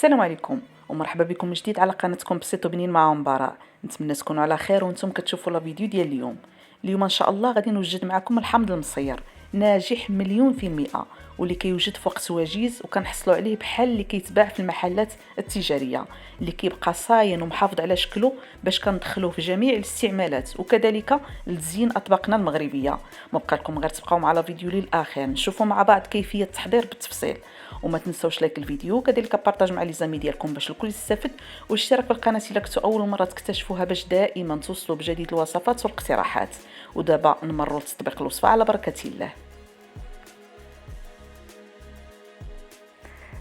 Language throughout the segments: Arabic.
السلام عليكم ومرحبا بكم من جديد على قناتكم بسيطو بنين معاهم براء. نتمنى تكونوا على خير وانتم كتشوفوا لا فيديو ديال اليوم ان شاء الله غادي نوجد معكم الحامض المصير ناجح مليون في المئة واللي كيوجد في وقت وجيز وكنحصلوا عليه بحال اللي كيتباع في المحلات التجاريه اللي كيبقى صاين ومحافظ على شكله باش كندخلوه في جميع الاستعمالات وكذلك لتزيين اطباقنا المغربيه. ما بقى لكم غير تبقاو مع لا فيديو للاخر نشوفوا مع بعض كيفيه التحضير بالتفصيل. وما تنسوش لايك الفيديو كذلك بارطاج مع لي زامي ديالكم باش الكل يستافد واشتراك في القناه الا كنتو اول مره تكتشفوها باش دائما توصلوا بجديد الوصفات والاقتراحات. ودابا نمروا لتطبيق الوصفه على بركه الله.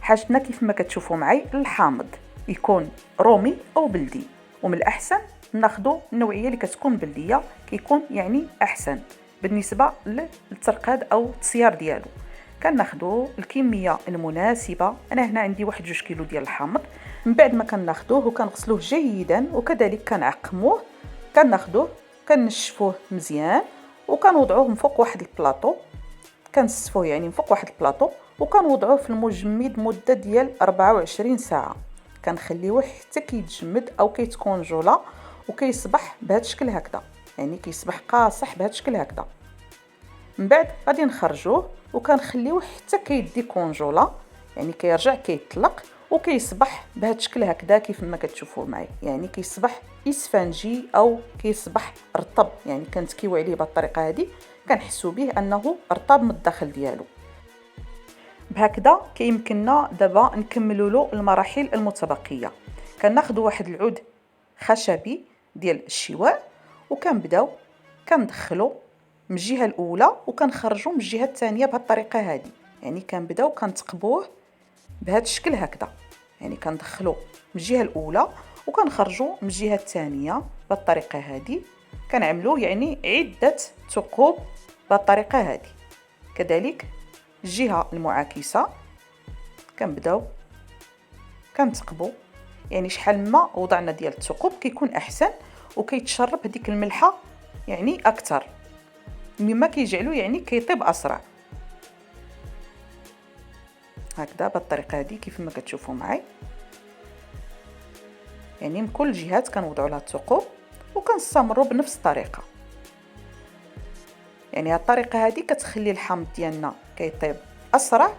حاجتنا كيف ما كتشوفوا معي الحامض يكون رومي او بلدي، ومن الاحسن ناخذوا النوعيه اللي كتكون بلديه كيكون يعني احسن بالنسبه للترقاد او التصيار ديالو. كناخذوا الكميه المناسبه، انا هنا عندي 1 كيلو ديال الحامض. من بعد ما كناخذوه وكنغسلوه جيدا وكذلك كنعقموه، كناخذوه كنشفوه مزيان وكنوضعوه من فوق واحد البلاطو، كنسفوه يعني من فوق واحد البلاطو وكنوضعوه في المجمد مده ديال 24 ساعه. كنخليوه حتى كيتجمد او كيتكونجولا وكيصبح بهذا الشكل هكذا، يعني كيصبح قاصح بهذا الشكل هكذا. من بعد غادي نخرجوه وكنخليوه حتى كيديكونجولا، يعني كيرجع كيطلق وكيصبح بهذا الشكل هكذا كيف ما كتشوفوا معي، يعني كيصبح اسفنجي او كيصبح رطب، يعني كنتكيو عليه بهذه الطريقه هذه كنحسوا به انه رطب من الداخل ديالو. بهكذا كيمكننا دابا نكملوا له المراحل المتبقيه. كناخذوا واحد العود خشبي ديال الشواء وكنبداو كندخلو من الجهه الاولى وكنخرجوا من الجهه الثانيه بهذه الطريقه هذه، يعني كنبداو كنتقبوه بهذا الشكل هكذا، يعني كندخلو من الجهه الاولى وكنخرجوا من الجهه الثانيه بهذه الطريقه هذه. كنعملوا يعني عده ثقوب بهذه الطريقه هذه. كذلك الجهه المعاكسه كنبداو كنتقبوا، يعني شحال ما وضعنا ديال الثقوب كيكون احسن وكيتشرب هذيك الملحه يعني اكثر، مما كيجعلو يعني كيطيب اسرع. هكذا بالطريقه هذه كيف ما كتشوفوا معي، يعني من كل الجهات كنوضعوا لها الثقوب وكنستمروا بنفس الطريقه. يعني هذه الطريقه هذه كتخلي الحامض ديالنا كيطيب اسرع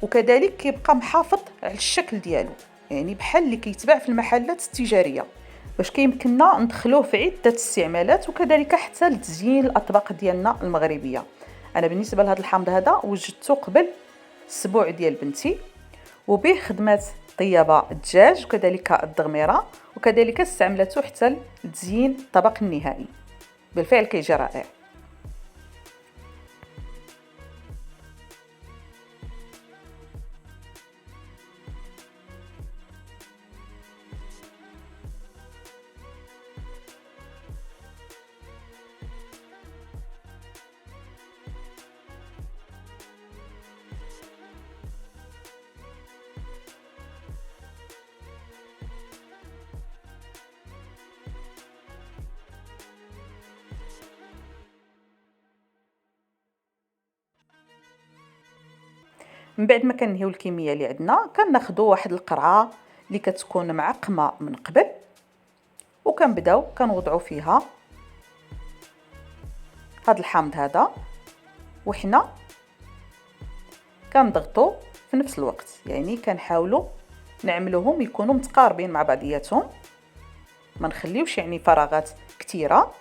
وكذلك كيبقى محافظ على الشكل ديالو، يعني بحال اللي كيتباع في المحلات التجاريه، باش كيمكننا ندخلوه في عده استعمالات وكذلك حتى لتزيين الاطباق ديالنا المغربيه. انا بالنسبه لهذا الحامض هذا وجدته قبل السبوع ديال بنتي، وبه خدمات طيابه الدجاج وكذلك الدغميره، وكذلك استعملته حتى لتزيين الطبق النهائي. بالفعل كيجي رائع. من بعد ما كنهيو الكميه اللي عندنا كناخذوا واحد القرعه اللي كتكون معقمه من قبل وكنبداو كنوضعوا فيها هذا الحامض هذا، وحنا كنضغطوا في نفس الوقت، يعني كنحاولوا نعملوهم يكونوا متقاربين مع بعضياتهم، ما نخليوش يعني فراغات كثيره.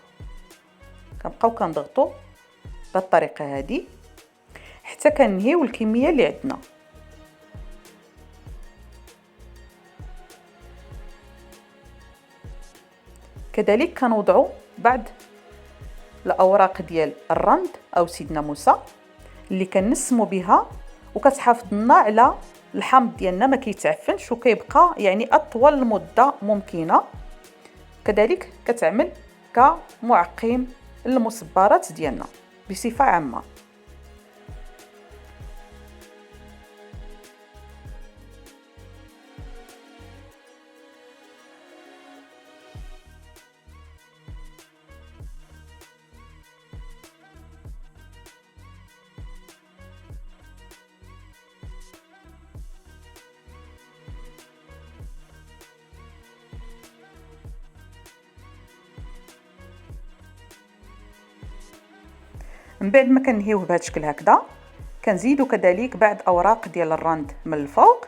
كنبقاو كنضغطوا بالطريقه هذه حتى كنهيو الكميه اللي عندنا. كذلك كنوضعوا بعض الاوراق ديال الرند او سيدنا موسى اللي كنسموا بها وكتحافظ لنا على الحامض ديالنا ما كيتعفنش وكيبقى يعني اطول مده ممكنه. كذلك كتعمل كمعقم للمصبرات ديالنا بصفه عامه. من بعد ما كنهيوه بهذا الشكل هكذا كنزيدو كذلك بعض اوراق ديال الرند من الفوق.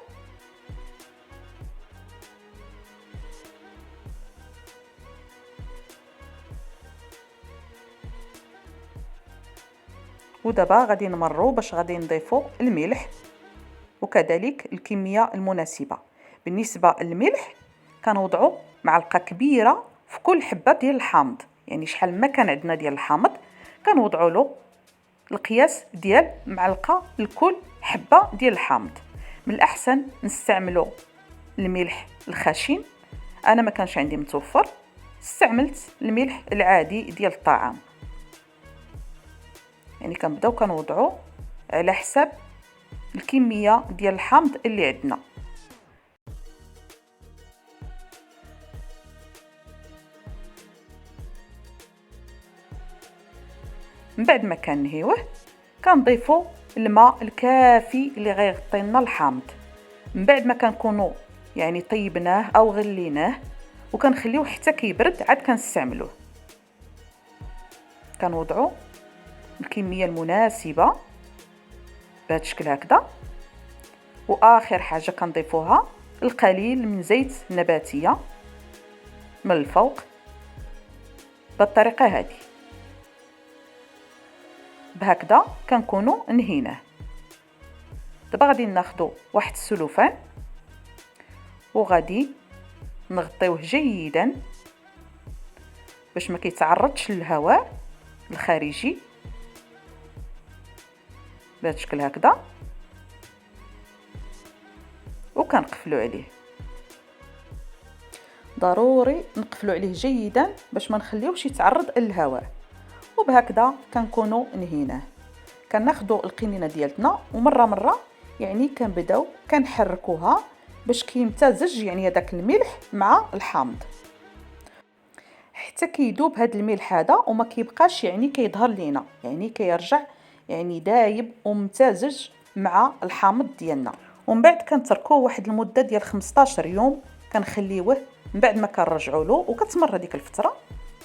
ودابا غادي نمروا باش غادي نضيفوا الملح وكذلك الكميه المناسبه. بالنسبه للملح كنوضعوا معلقه كبيره في كل حبه ديال الحامض، يعني شحال ما كان عندنا ديال الحامض كنوضعوا له القياس ديال معلقه لكل حبه ديال الحامض. من الاحسن نستعملوا الملح الخشن، انا ما كانش عندي متوفر، استعملت الملح العادي ديال الطعام. يعني كنبداو كنوضعوا على حساب الكميه ديال الحامض اللي عندنا. من بعد ما كنهيوه كنضيفوا الماء الكافي اللي غيغطي لنا الحامض. من بعد ما كنكونوا يعني طيبناه او غليناه وكنخليوه حتى كيبرد عاد كنستعملوه. كنوضعوا الكميه المناسبه بهذا الشكل هكذا. واخر حاجه كنضيفوها القليل من زيت نباتيه من الفوق بالطريقه هذه. بهكذا كنكونوا انهيناه. دابا غادي ناخذ واحد السلوفان وغادي نغطيوه جيدا باش ما كيتعرضش للهواء الخارجي بهذا الشكل هكذا، وكنقفلوا عليه. ضروري نقفلوا عليه جيدا باش ما نخليوش يتعرض للهواء. وبهكذا كنكونوا انهيناه. كناخذوا القنينه ديالتنا ومره يعني كنبداو كنحركوها باش كيمتزج يعني هذاك الملح مع الحامض حتى كيذوب هذا الملح هذا وما كيبقاش يعني كيظهر لينا، يعني كيرجع يعني دايب وممتزج مع الحامض ديالنا. ومن بعد كنتركوه واحد المده ديال 15 يوم كنخليوه. من بعد ما كنرجعوا له وكتمر هذيك الفتره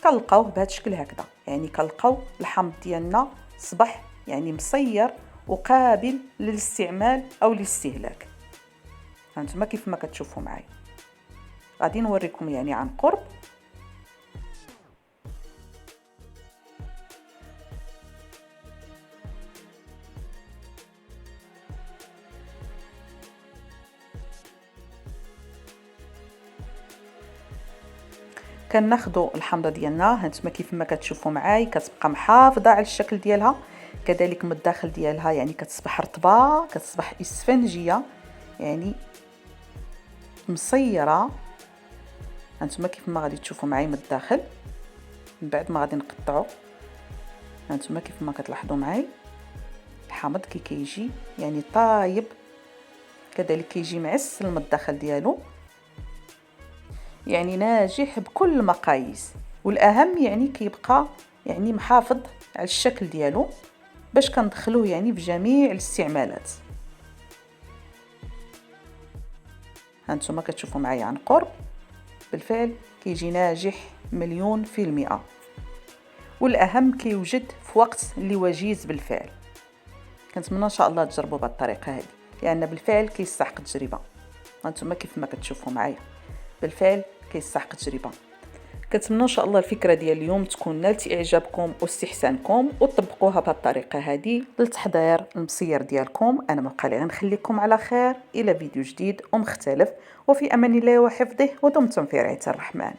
كنلقاوه بهذا الشكل هكذا، يعني كنلقاو الحامض ديالنا صبح يعني مصير وقابل للاستعمال او للاستهلاك. هانتوما كيف ما كتشوفوا معايا غادي نوريكم يعني عن قرب. كناخذوا الحامضه ديالنا هانتوما كيف ما كتشوفوا معايا كتبقى محافظه على الشكل ديالها، كذلك من الداخل ديالها يعني كتصبح رطبه، كتصبح اسفنجيه يعني مصيره. هانتوما كيف ما غادي تشوفوا معايا من الداخل. من بعد ما غادي نقطعوا هانتوما كيف ما كتلاحظوا معايا الحامض كيجي يعني طايب، كذلك كيجي معسل من الداخل ديالو، يعني ناجح بكل المقاييس. والاهم يعني كيبقى يعني محافظ على الشكل ديالو باش كندخلوه يعني في جميع الاستعمالات. هانتوما كتشوفوا معايا عن قرب بالفعل كيجي ناجح 100%. والاهم كيوجد في وقت اللي وجيز بالفعل. كنتمنى ان شاء الله تجربوا بهذه الطريقه هذه لان بالفعل كيستحق التجربه. هانتوما كيف ما كتشوفوا معايا بالفعل كيستحق التجربه. كنتمنى ان شاء الله الفكره ديال اليوم تكون نالت اعجابكم واستحسانكم وتطبقوها بهذه الطريقه هذه لتحضير المصير ديالكم. انا ما بقى لي غنخليكم على خير الى فيديو جديد ومختلف، وفي امان الله وحفظه، ودمتم في رعايه الرحمن.